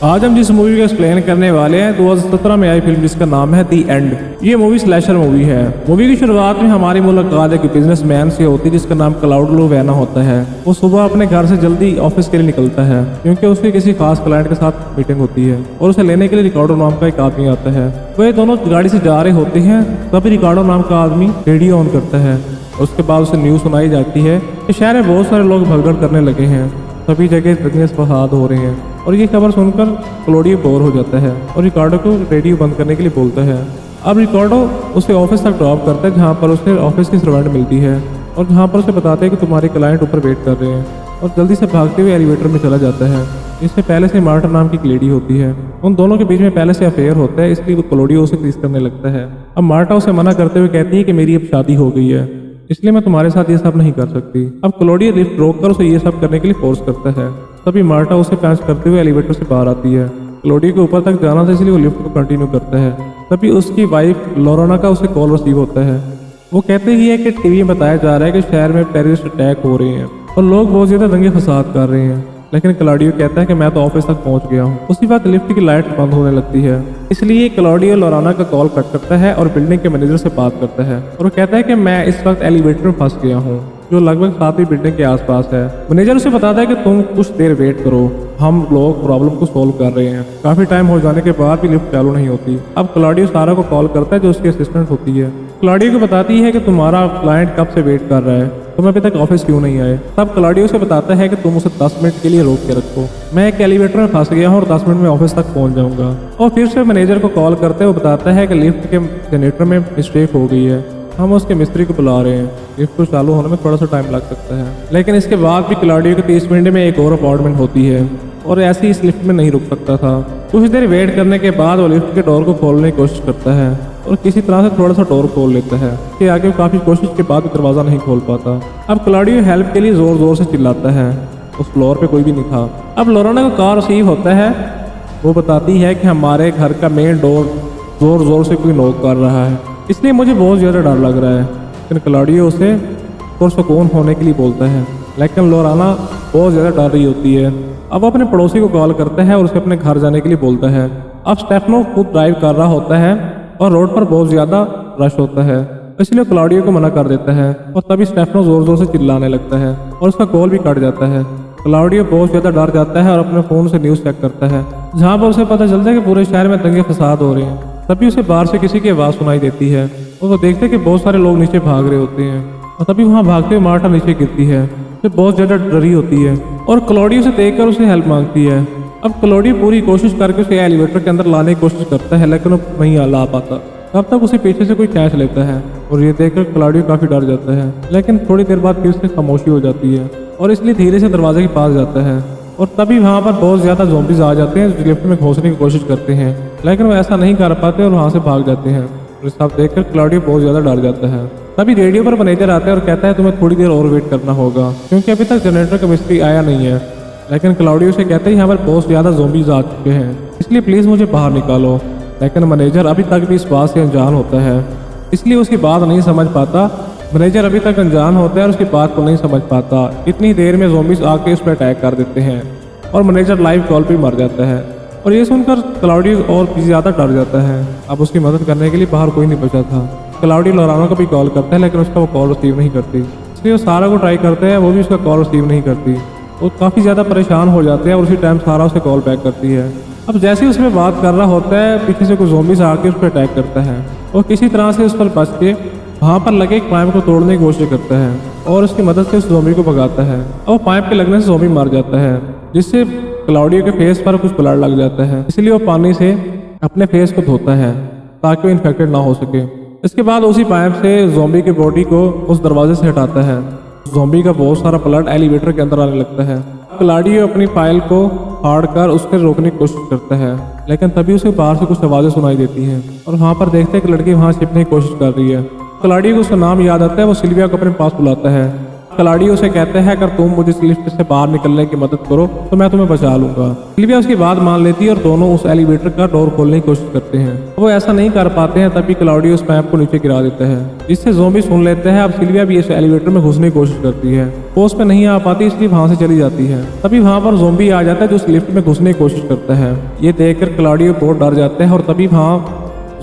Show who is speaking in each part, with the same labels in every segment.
Speaker 1: आज हम जिस मूवी का एक्सप्लेन करने वाले हैं 2017 में आई फिल्म जिसका नाम है दी एंड। ये मूवी स्लैशर मूवी है। मूवी की शुरुआत में हमारी मुलाकात एक बिजनेसमैन से होती है जिसका नाम क्लाउड लुवेना होता है। वो सुबह अपने घर से जल्दी ऑफिस के लिए निकलता है क्योंकि उसकी किसी खास क्लाइंट के साथ मीटिंग होती है और उसे लेने के लिए रिकार्डो नाम का एक आदमी आता है। वो दोनों गाड़ी से जा रहे होते हैं तभी रिकार्डो नाम का आदमी रेडियो ऑन करता है। उसके बाद उसे न्यूज़ सुनाई जाती है कि शहर में बहुत सारे लोग भगदड़ करने लगे हैं, सभी जगह दंगे फसाद हो रहे हैं। और ये खबर सुनकर क्लोडियो बोर हो जाता है और रिकार्डो को रेडियो बंद करने के लिए बोलता है। अब रिकार्डो उसे ऑफिस तक ड्रॉप करता है जहाँ पर उसे ऑफिस की सर्वेंट मिलती है और जहाँ पर उसे बताते हैं कि तुम्हारे क्लाइंट ऊपर वेट कर रहे हैं, और जल्दी से भागते हुए एलिवेटर में चला जाता है। इससे पहले से मार्टा नाम की एक लेडी होती है। उन दोनों के बीच में पहले से अफेयर होता है, इसलिए क्लोडियो उसे टीज करने लगता है। अब मार्टा उसे मना करते हुए कहती है कि मेरी अब शादी हो गई है, इसलिए मैं तुम्हारे साथ ये सब नहीं कर सकती। अब क्लोडियो लिफ्ट रोककर उसे ये सब करने के लिए फोर्स करता है। तभी मार्टा उसे पैंच करते हुए एलिवेटर से बाहर आती है। क्लोडियो को ऊपर तक जाना था इसलिए वो लिफ्ट को कंटिन्यू करता है। तभी उसकी वाइफ लोराना का उसे कॉल रिसीव होता है। वो कहते ही है कि टीवी में बताया जा रहा है कि शहर में टेररिस्ट अटैक हो रहे हैं और लोग बहुत ज्यादा दंगे फसाद कर रहे हैं। लेकिन क्लॉडियो कहता है कि मैं तो ऑफिस तक पहुंच गया हूं। उसी वक्त लिफ्ट की लाइट बंद होने लगती है, इसलिए क्लॉडियो लोराना का कॉल कट करता है और बिल्डिंग के मैनेजर से बात करता है और वो कहता है कि मैं इस वक्त एलिवेटर में फंस गया हूं जो लगभग 7वीं बिल्डिंग के आसपास है। मैनेजर उसे बताता है कि तुम कुछ देर वेट करो, हम लोग प्रॉब्लम को सोल्व कर रहे हैं। काफी टाइम हो जाने के बाद भी लिफ्ट चालू नहीं होती। अब क्लॉडियो सारा को कॉल करता है जो उसकी असिस्टेंट होती है। क्लॉडियो को बताती है कि तुम्हारा क्लाइंट कब से वेट कर रहा है, तुम अभी तक ऑफिस क्यों नहीं आए। तब क्लॉडियो से बताता है कि तुम उसे 10 मिनट के लिए रोक के रखो, मैं एक एलिवेटर में फंस गया हूँ और 10 मिनट में ऑफिस तक पहुंच जाऊंगा। और फिर से मैनेजर को कॉल करते हुए बताता है कि लिफ्ट के जनरेटर में मिस्टेक हो गई है, हम उसके मिस्त्री को बुला रहे हैं, लिफ्ट को चालू होने में थोड़ा सा टाइम लग सकता है। लेकिन इसके बाद भी क्लॉडियो के 30 मिनट में एक और अपॉइंटमेंट होती है और ऐसे इस लिफ्ट में नहीं रुक सकता था। कुछ देर वेट करने के बाद वो लिफ्ट के डोर को खोलने की कोशिश करता है और किसी तरह से थोड़ा सा डोर खोल लेता है कि आगे काफी कोशिश के बाद भी दरवाजा नहीं खोल पाता। अब क्लॉडियो हेल्प के लिए जोर जोर से चिल्लाता है, उस फ्लोर पे कोई भी नहीं था। अब लोराना को कॉल रिसीव होता है, वो बताती है कि हमारे घर का मेन डोर जोर जोर से कोई नॉक कर रहा है, इसलिए मुझे बहुत ज़्यादा डर लग रहा है। लेकिन क्लॉडियो उसे पुरसुकून होने के लिए बोलता है, लेकिन लोराना बहुत ज़्यादा डर रही होती है। अब अपने पड़ोसी को कॉल करता है और उसे अपने घर जाने के लिए बोलता है। अब स्टेफनो खुद ड्राइव कर रहा होता है और रोड पर बहुत ज़्यादा रश होता है, इसलिए क्लॉडियो को मना कर देता है और तभी स्टेफनो जोर जोर से चिल्लाने लगता है और उसका कॉल भी कट जाता है। क्लॉडियो बहुत ज़्यादा डर जाता है और अपने फ़ोन से न्यूज़ चेक करता है जहाँ पर उसे पता चलता है कि पूरे शहर में दंगे फसाद हो रहे हैं। तभी उसे बाहर से किसी की आवाज़ सुनाई देती है और वो देखते कि बहुत सारे लोग नीचे भाग रहे होते हैं और तभी वहाँ भागते हुए मार्टा नीचे गिरती है, जो बहुत ज़्यादा डरी होती है और क्लॉडियो से देखकर उसे हेल्प मांगती है। अब क्लॉडियो पूरी कोशिश करके उसे एलिवेटर के अंदर लाने की कोशिश करता है लेकिन वो नहीं ला पाता। तब तक उसे पीछे से कोई खींच लेता है और ये देखकर क्लॉडियो काफ़ी डर जाता है, लेकिन थोड़ी देर बाद फिर से खामोशी हो जाती है और इसलिए धीरे से दरवाजे के पास जाता है। और तभी वहाँ पर बहुत ज़्यादा ज़ॉम्बीज आ जाते हैं जो लिफ्ट में घुसने की कोशिश करते हैं, लेकिन वो ऐसा नहीं कर पाते और वहाँ से भाग जाते हैं। और सब देखकर क्लॉडियो बहुत ज़्यादा डर जाता है। तभी रेडियो पर मैनेजर आता है और कहता है तुम्हें थोड़ी देर और वेट करना होगा क्योंकि अभी तक जनरेटर का मिस्त्री आया नहीं है। लेकिन क्लॉडियो से कहते हैं यहाँ पर बहुत ज़्यादा ज़ॉम्बीज आ चुके हैं, इसलिए प्लीज़ मुझे बाहर निकालो। लेकिन मैनेजर अभी तक भी इस बात से अनजान होता है, इसलिए उसकी बात नहीं समझ पाता। मैनेजर अभी तक अनजान होता है और उसकी बात को नहीं समझ पाता। इतनी देर में ज़ॉम्बीज आके उस पर अटैक कर देते हैं और मैनेजर लाइव कॉल पे मर जाता है। और ये सुनकर क्लॉडियो और भी ज़्यादा डर जाता है। अब उसकी मदद करने के लिए बाहर कोई नहीं बचा था। क्लॉडियो लोराना को भी कॉल करता है लेकिन उसका वो कॉल रिसीव नहीं करती, इसलिए वो सारा को ट्राई करते हैं, वो भी उसका कॉल रिसीव नहीं करती। वो काफ़ी ज़्यादा परेशान हो जाते हैं और उसी टाइम सारा उसे कॉल बैक करती है। अब जैसे ही उसमें बात कर रहा होता है पीछे से कोई ज़ॉम्बीज आके उस पर अटैक करता है और किसी तरह से उस पर बच के वहाँ पर लगे एक पाइप को तोड़ने की कोशिश करता है और उसकी मदद से उस ज़ॉम्बी को भगाता है। और पाइप के लगने से ज़ॉम्बी मर जाता है, जिससे क्लॉडियो के फेस पर कुछ ब्लड लग जाता है, इसलिए वो पानी से अपने फेस को धोता है ताकि वो इन्फेक्टेड ना हो सके। इसके बाद उसी पाइप से ज़ॉम्बी की बॉडी को उस दरवाजे से हटाता है। ज़ॉम्बी का बहुत सारा ब्लड एलिवेटर के अंदर आने लगता है। क्लॉडियो अपनी फाइल को फाड़ कर उसके रोकने की कोशिश करता है, लेकिन तभी उसे बाहर से कुछ आवाज़ें सुनाई देती हैं और वहाँ पर देखते हैं कि लड़की वहाँ छिपने की कोशिश कर रही है। क्लॉडियो को उसका नाम याद आता है, वो सिल्विया को अपने पास बुलाता है। क्लाउडियो उसे कहते हैं अगर तुम मुझे इस लिफ्ट से बाहर निकलने की मदद करो तो मैं तुम्हें बचा लूंगा। सिल्विया उसकी बात मान लेती है और दोनों उस एलिवेटर का डोर खोलने की कोशिश करते हैं। वो ऐसा नहीं कर पाते हैं, तभी क्लाउडियो उस मैप को नीचे गिरा देता है, जिससे ज़ॉम्बी सुन लेते हैं। अब सिल्विया भी इस एलिवेटर में घुसने की कोशिश करती है, वो उस पर नहीं आ पाती, इसलिए वहां से चली जाती है। तभी वहां पर ज़ॉम्बी आ जाता है जो उस लिफ्ट में घुसने की कोशिश करता है। ये देखकर क्लाउडियो बहुत डर जाते हैं और तभी वहां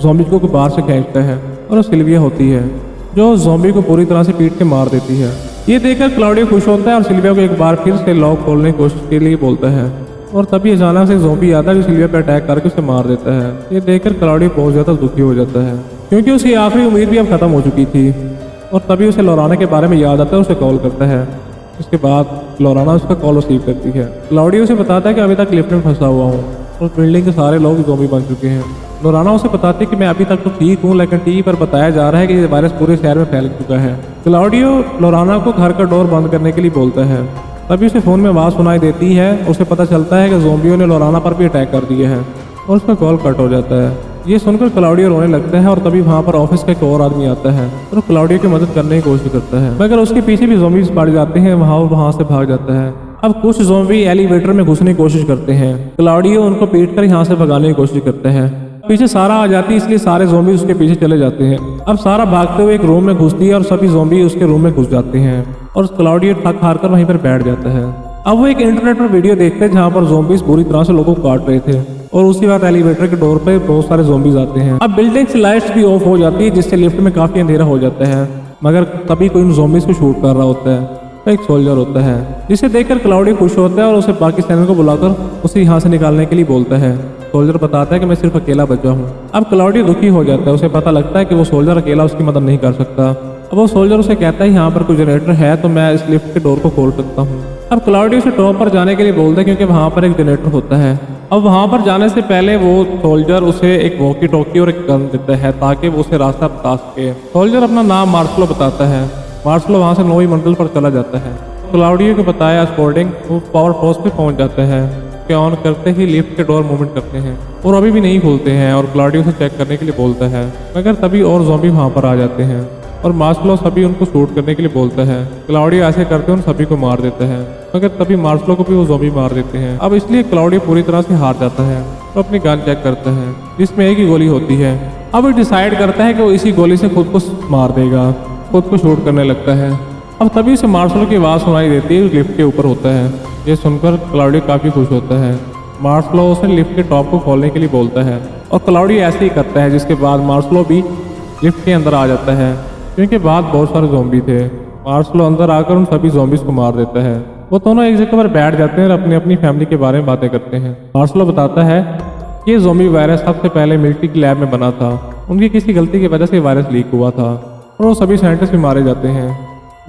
Speaker 1: ज़ॉम्बी को बाहर से खींचता है और वो सिल्विया होती है जो ज़ॉम्बी को पूरी तरह से पीट के मार देती है। ये देखकर क्लाउडियो खुश होता है और सिल्विया को एक बार फिर से लॉक खोलने की कोशिश के लिए बोलता है और तभी अचानक से ज़ॉम्बी आता है जो सिल्विया पर अटैक करके उसे मार देता है। ये देखकर क्लाउडियो बहुत ज़्यादा दुखी हो जाता है क्योंकि उसकी आखिरी उम्मीद भी अब खत्म हो चुकी थी। और तभी उसे लोराना के बारे में याद आता है, उसे कॉल करता है। उसके बाद लोराना उसका कॉल रिसीव करती है। क्लाउडियो उसे बताता है कि अभी तक लिफ्ट में फंसा हुआ हूँ और बिल्डिंग के सारे लोग ज़ॉम्बी बन चुके हैं। लोराना उसे बताती है कि मैं अभी तक तो ठीक हूँ, लेकिन टीवी पर बताया जा रहा है कि ये वायरस पूरे शहर में फैल चुका है। क्लाउडियो लोराना को घर का डोर बंद करने के लिए बोलता है। तभी उसे फ़ोन में आवाज़ सुनाई देती है, उसे पता चलता है कि ज़ॉम्बियों ने लोराना पर भी अटैक कर दिया है और उसका कॉल कट हो जाता है। ये सुनकर क्लाउडियो रोने लगता है और तभी वहाँ पर ऑफिस का एक और आदमी आता है और क्लाउडियो की मदद करने की कोशिश करता है, मगर उसके पीछे भी ज़ॉम्बीज पड़ जाते हैं। वहाँ से भाग जाता है। अब कुछ ज़ॉम्बी एलिवेटर में घुसने की कोशिश करते हैं। क्लाउडियो उनको पीट कर यहाँ से भगाने की कोशिश करते हैं। पीछे सारा आ जाती है, इसलिए सारे ज़ॉम्बी उसके पीछे चले जाते हैं। अब सारा भागते हुए एक रूम में घुसती है और सभी ज़ॉम्बी उसके रूम में घुस जाते हैं और क्लाउडियो थक हार कर वहीं पर बैठ जाता है। अब वो एक इंटरनेट पर वीडियो देखते हैं जहाँ पर ज़ॉम्बीज बुरी तरह से लोगों को काट रहे थे और उसी बार एलिवेटर के डोर पे बहुत सारे ज़ॉम्बीज आते हैं। अब बिल्डिंग की लाइट्स भी ऑफ हो जाती है, जिससे लिफ्ट में काफी अंधेरा हो जाता है, मगर तभी कोई उन ज़ॉम्बीज को शूट कर रहा होता है। तो एक सोल्जर होता है जिसे देखकर क्लाउडियो खुश होता है और उसे बाकी सैनिकों को बुलाकर उसे यहाँ से निकालने के लिए बोलता है। सोल्जर बताता है कि मैं सिर्फ अकेला बचा हूँ। अब क्लाउडियो दुखी हो जाता है, उसे पता लगता है कि वो सोल्जर अकेला उसकी मदद नहीं कर सकता। अब वो सोल्जर उसे कहता है यहाँ पर कोई जनरेटर है तो मैं इस लिफ्ट के डोर को खोल सकता हूँ। अब क्लाउडियो उसे टॉप पर जाने के लिए बोलता है क्योंकि वहाँ पर एक जनरेटर होता है। अब वहाँ पर जाने से पहले वो सोल्जर उसे एक वॉकी टॉकी और एक गन देता है ताकि वो उसे रास्ता बता सके। सोल्जर अपना नाम मार्शलो बताता है। मार्शलो वहाँ से 9वीं मंजिल पर चला जाता है। क्लाउडियो को बताया अकॉर्डिंग वो पावर फोर्स पे पहुँच जाता है कि ऑन करते ही लिफ्ट के डोर मूवमेंट करते हैं और अभी भी नहीं खुलते हैं और क्लाउडियो से चेक करने के लिए बोलता है, मगर तभी और ज़ॉम्बी वहाँ पर आ जाते हैं और मार्शलो सभी उनको शूट करने के लिए बोलता है। क्लाउडियो ऐसे करके उन सभी को मार देता है, मगर तभी मार्शलो को भी वो ज़ॉम्बी मार देते हैं। अब इसलिए क्लाउडियो पूरी तरह से हार जाता है और अपनी गन चेक करता है जिसमें एक ही गोली होती है। अब वो डिसाइड करता है कि वो इसी गोली से खुद को मार देगा, खुद को शूट करने लगता है। अब तभी उसे मार्शलो की आवाज़ सुनाई देती है, लिफ्ट के ऊपर होता है। ये सुनकर क्लाउडियो काफ़ी खुश होता है। मार्शलो उसे लिफ्ट के टॉप को खोलने के लिए बोलता है और क्लाउडियो ऐसे ही करता है, जिसके बाद मार्शलो भी लिफ्ट के अंदर आ जाता है क्योंकि बाद बहुत सारे ज़ॉम्बी थे। मार्शलो अंदर आकर उन सभी ज़ॉम्बीज़ को मार देता है। वो दोनों एक जगह पर बैठ जाते हैं और अपनी अपनी फैमिली के बारे में बातें करते हैं। मार्शलो बताता है कि ये ज़ॉम्बी वायरस सबसे पहले मिलिट्री की लैब में बना था, उनकी किसी गलती की वजह से वायरस लीक हुआ था और वो सभी साइंटिस्ट भी मारे जाते हैं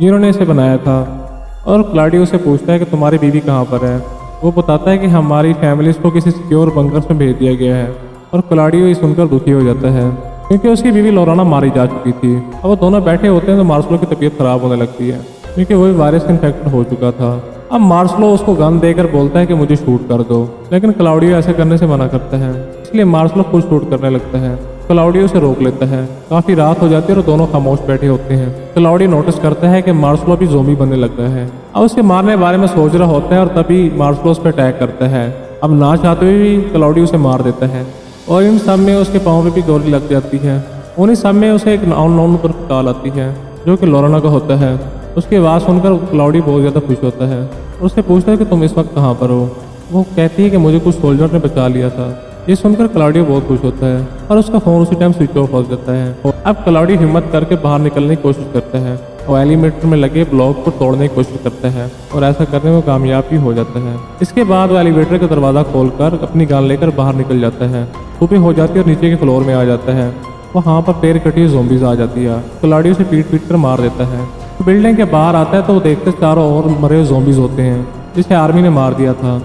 Speaker 1: जिन्होंने इसे बनाया था। और क्लाउडियो से पूछता है कि तुम्हारी बीवी कहाँ पर है। वो बताता है कि हमारी फैमिलीज को किसी सिक्योर बंकर में भेज दिया गया है और क्लाउडियो ये सुनकर दुखी हो जाता है क्योंकि उसकी बीवी लोराना मारी जा चुकी थी। अब वो दोनों बैठे होते हैं तो मार्शलो की तबीयत खराब होने लगती है क्योंकि वही वायरस से इन्फेक्टेड हो चुका था। अब मार्शलो उसको गन देकर बोलता है कि मुझे शूट कर दो, लेकिन क्लाउडियो ऐसे करने से मना करता है, इसलिए मार्शलो खुद शूट करने लगता है। क्लाउडियो से रोक लेता है। काफी रात हो जाती है और दोनों खामोश बैठे होते हैं। क्लाउडियो नोटिस करता है कि मार्शलो भी ज़ॉम्बी बनने लगता है। अब उसके मारने के बारे में सोच रहा होता है और तभी मार्शलो उस पर अटैक करता है। अब ना चाहते हुए भी क्लाउडियो उसे मार देता है और इन सब में उसके पाँव पे भी गोली लग जाती है। उन्हीं सब में उसे एक अननोन पर कॉल आती है जो कि लोराना का होता है। उसकी आवाज़ सुनकर क्लाउडियो बहुत ज़्यादा खुश होता है और उससे पूछता है कि तुम इस वक्त कहाँ पर हो। वो कहती है कि मुझे कुछ सोल्जर ने बचा लिया था। ये सुनकर क्लाउडियो बहुत खुश होता है और उसका फ़ोन उसी टाइम स्विच ऑफ हो जाता है। अब क्लाउडियो हिम्मत करके बाहर निकलने की कोशिश करता है और एलिवेटर में लगे ब्लॉक को तोड़ने की कोशिश करता है और ऐसा करने में कामयाब भी हो जाता है। इसके बाद वो एलिवेटर का दरवाज़ा खोलकर अपनी गन लेकर बाहर निकल जाता है। सुबह हो जाती है और नीचे के फ्लोर में आ जाता है। वहाँ पर पैर कटी ज़ॉम्बीज़ आ जाती है। क्लाउडियो से पीट कर मार देता है। तो बिल्डिंग के बाहर आता है तो वो देखते चारों ओर मरे ज़ॉम्बीज़ होते हैं जिसे आर्मी ने मार दिया था।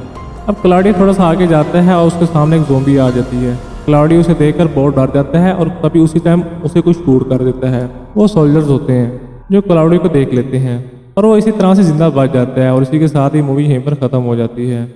Speaker 1: अब क्लाउडियो थोड़ा सा आगे जाता है और उसके सामने एक ज़ॉम्बी आ जाती है। क्लाउडियो उसे देखकर बहुत डर जाता है और तभी उसी टाइम उसे कुछ शूट कर देता है। वो सोल्जर्स होते हैं जो क्लाउडियो को देख लेते हैं और वो इसी तरह से जिंदा बच जाता है और इसी के साथ ही मूवी यहीं पर ख़त्म हो जाती है।